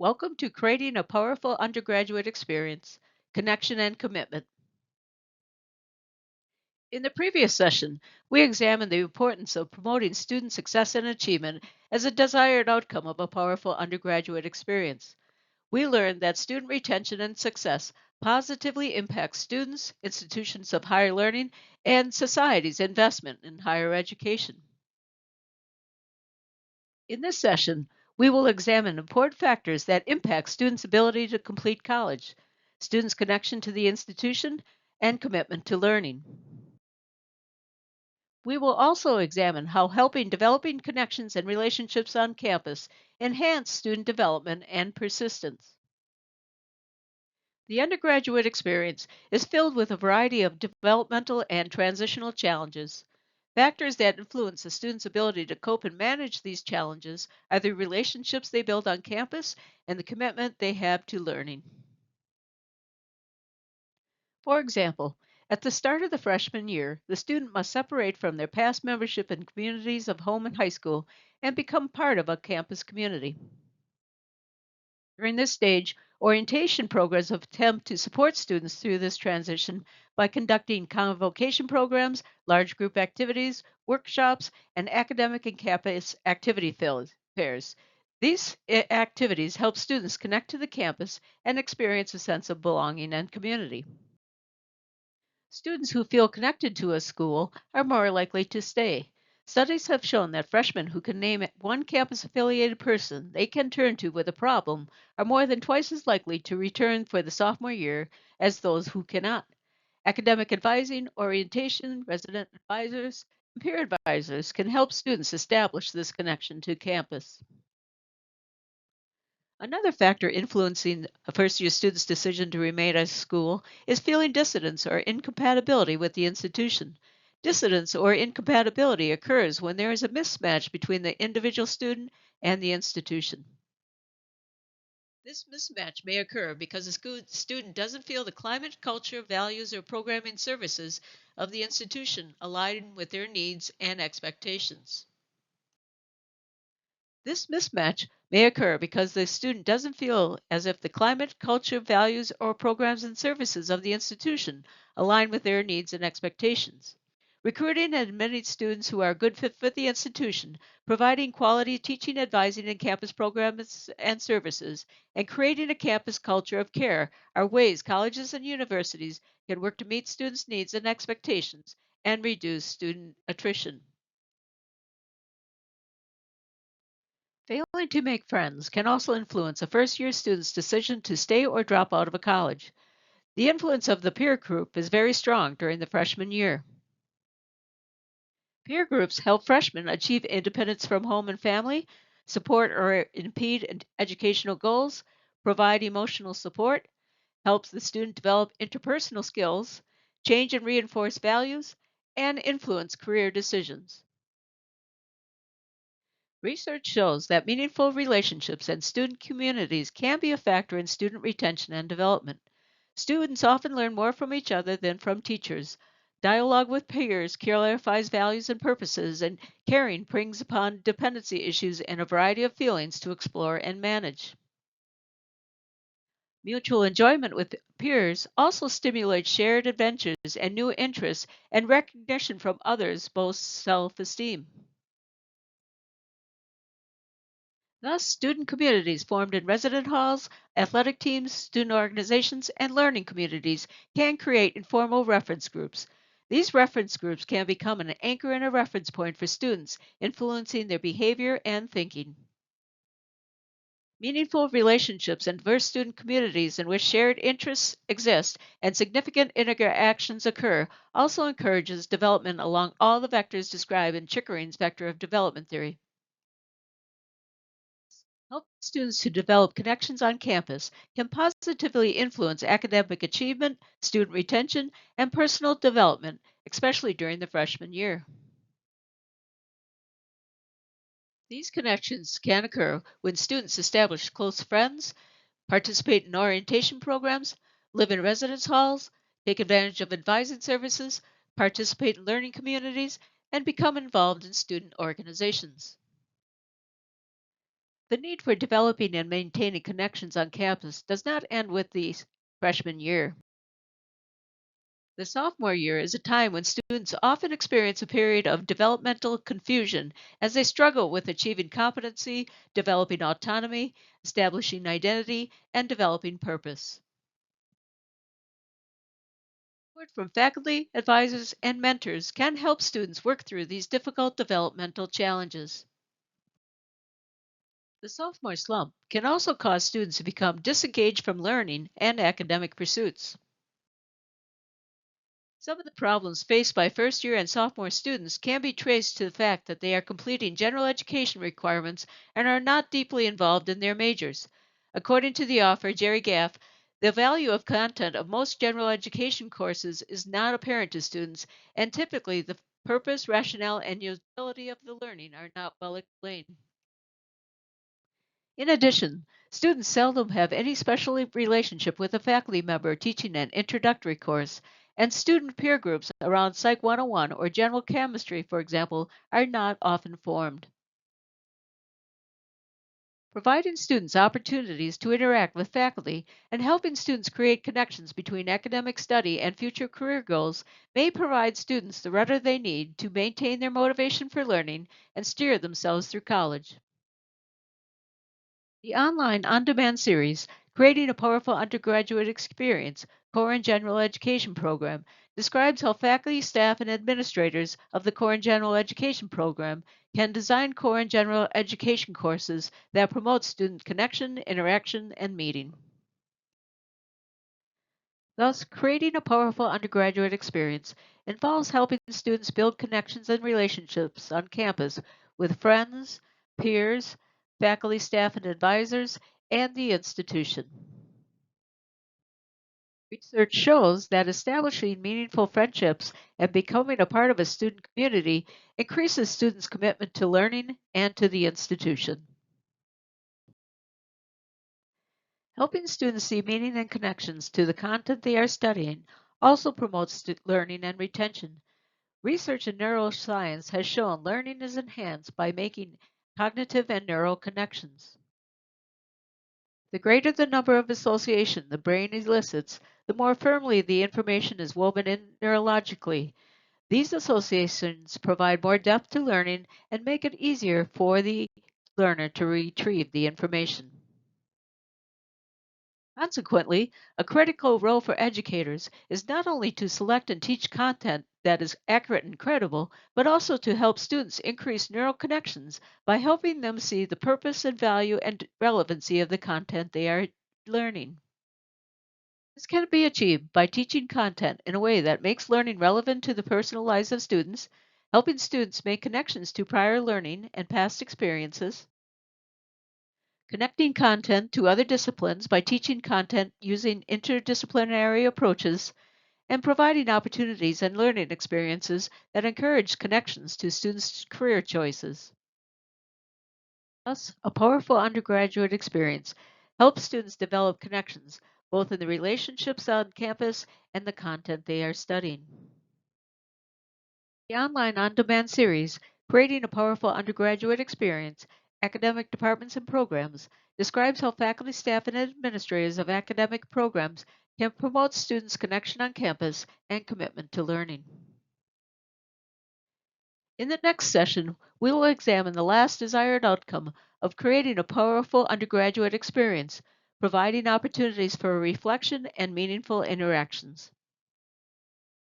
Welcome to Creating a Powerful Undergraduate Experience, Connection and Commitment. In the previous session, we examined the importance of promoting student success and achievement as a desired outcome of a powerful undergraduate experience. We learned that student retention and success positively impacts students, institutions of higher learning, and society's investment in higher education. In this session, we will examine important factors that impact students' ability to complete college, students' connection to the institution, and commitment to learning. We will also examine how helping developing connections and relationships on campus enhance student development and persistence. The undergraduate experience is filled with a variety of developmental and transitional challenges. Factors that influence a student's ability to cope and manage these challenges are the relationships they build on campus and the commitment they have to learning. For example, at the start of the freshman year, the student must separate from their past membership in communities of home and high school and become part of a campus community. During this stage, orientation programs attempt to support students through this transition by conducting convocation programs, large group activities, workshops, and academic and campus activity fairs. These activities help students connect to the campus and experience a sense of belonging and community. Students who feel connected to a school are more likely to stay. Studies have shown that freshmen who can name one campus affiliated person they can turn to with a problem are more than twice as likely to return for the sophomore year as those who cannot. Academic advising, orientation, resident advisors, and peer advisors can help students establish this connection to campus. Another factor influencing a first year student's decision to remain at a school is feeling dissonance or incompatibility with the institution. Dissonance or incompatibility occurs when there is a mismatch between the individual student and the institution. This mismatch may occur because a student doesn't feel the climate, culture, values, or programming services of the institution align with their needs and expectations. This mismatch may occur because the student doesn't feel as if the climate, culture, values, or programs and services of the institution align with their needs and expectations. Recruiting and admitting students who are a good fit for the institution, providing quality teaching, advising, and campus programs and services, and creating a campus culture of care are ways colleges and universities can work to meet students' needs and expectations and reduce student attrition. Failing to make friends can also influence a first year student's decision to stay or drop out of a college. The influence of the peer group is very strong during the freshman year. Peer groups help freshmen achieve independence from home and family, support or impede educational goals, provide emotional support, helps the student develop interpersonal skills, change and reinforce values, and influence career decisions. Research shows that meaningful relationships and student communities can be a factor in student retention and development. Students often learn more from each other than from teachers. Dialogue with peers clarifies values and purposes, and caring brings upon dependency issues and a variety of feelings to explore and manage. Mutual enjoyment with peers also stimulates shared adventures and new interests, and recognition from others boosts self esteem. Thus, student communities formed in resident halls, athletic teams, student organizations, and learning communities can create informal reference groups. These reference groups can become an anchor and a reference point for students, influencing their behavior and thinking. Meaningful relationships and diverse student communities in which shared interests exist and significant interactions occur also encourages development along all the vectors described in Chickering's vector of development theory. Help students to develop connections on campus can positively influence academic achievement, student retention, and personal development, especially during the freshman year. These connections can occur when students establish close friends, participate in orientation programs, live in residence halls, take advantage of advising services, participate in learning communities, and become involved in student organizations. The need for developing and maintaining connections on campus does not end with the freshman year. The sophomore year is a time when students often experience a period of developmental confusion as they struggle with achieving competency, developing autonomy, establishing identity, and developing purpose. Support from faculty, advisors, and mentors can help students work through these difficult developmental challenges. The sophomore slump can also cause students to become disengaged from learning and academic pursuits. Some of the problems faced by first year and sophomore students can be traced to the fact that they are completing general education requirements and are not deeply involved in their majors. According to the author, Jerry Gaff, the value of content of most general education courses is not apparent to students, and typically the purpose, rationale, and utility of the learning are not well explained. In addition, students seldom have any special relationship with a faculty member teaching an introductory course, and student peer groups around Psych 101 or general chemistry, for example, are not often formed. Providing students opportunities to interact with faculty and helping students create connections between academic study and future career goals may provide students the rudder they need to maintain their motivation for learning and steer themselves through college. The online on demand series, Creating a Powerful Undergraduate Experience, Corrin General Education Program, describes how faculty, staff, and administrators of the Corrin General Education Program can design Corrin General Education courses that promote student connection, interaction, and meeting. Thus, creating a powerful undergraduate experience involves helping students build connections and relationships on campus with friends, peers, faculty, staff, and advisors, and the institution. Research shows that establishing meaningful friendships and becoming a part of a student community increases students' commitment to learning and to the institution. Helping students see meaning and connections to the content they are studying also promotes learning and retention. Research in neuroscience has shown learning is enhanced by making cognitive and neural connections. The greater the number of association the brain elicits, the more firmly the information is woven in neurologically. These associations provide more depth to learning and make it easier for the learner to retrieve the information. Consequently, a critical role for educators is not only to select and teach content that is accurate and credible, but also to help students increase neural connections by helping them see the purpose and value and relevancy of the content they are learning. This can be achieved by teaching content in a way that makes learning relevant to the personal lives of students, helping students make connections to prior learning and past experiences, connecting content to other disciplines by teaching content using interdisciplinary approaches, and providing opportunities and learning experiences that encourage connections to students' career choices. Thus, a powerful undergraduate experience helps students develop connections both in the relationships on campus and the content they are studying. The online on demand series, Creating a Powerful Undergraduate Experience, Academic Departments and Programs, describes how faculty, staff, and administrators of academic programs can promote students' connection on campus and commitment to learning. In the next session, we will examine the last desired outcome of creating a powerful undergraduate experience, providing opportunities for reflection and meaningful interactions.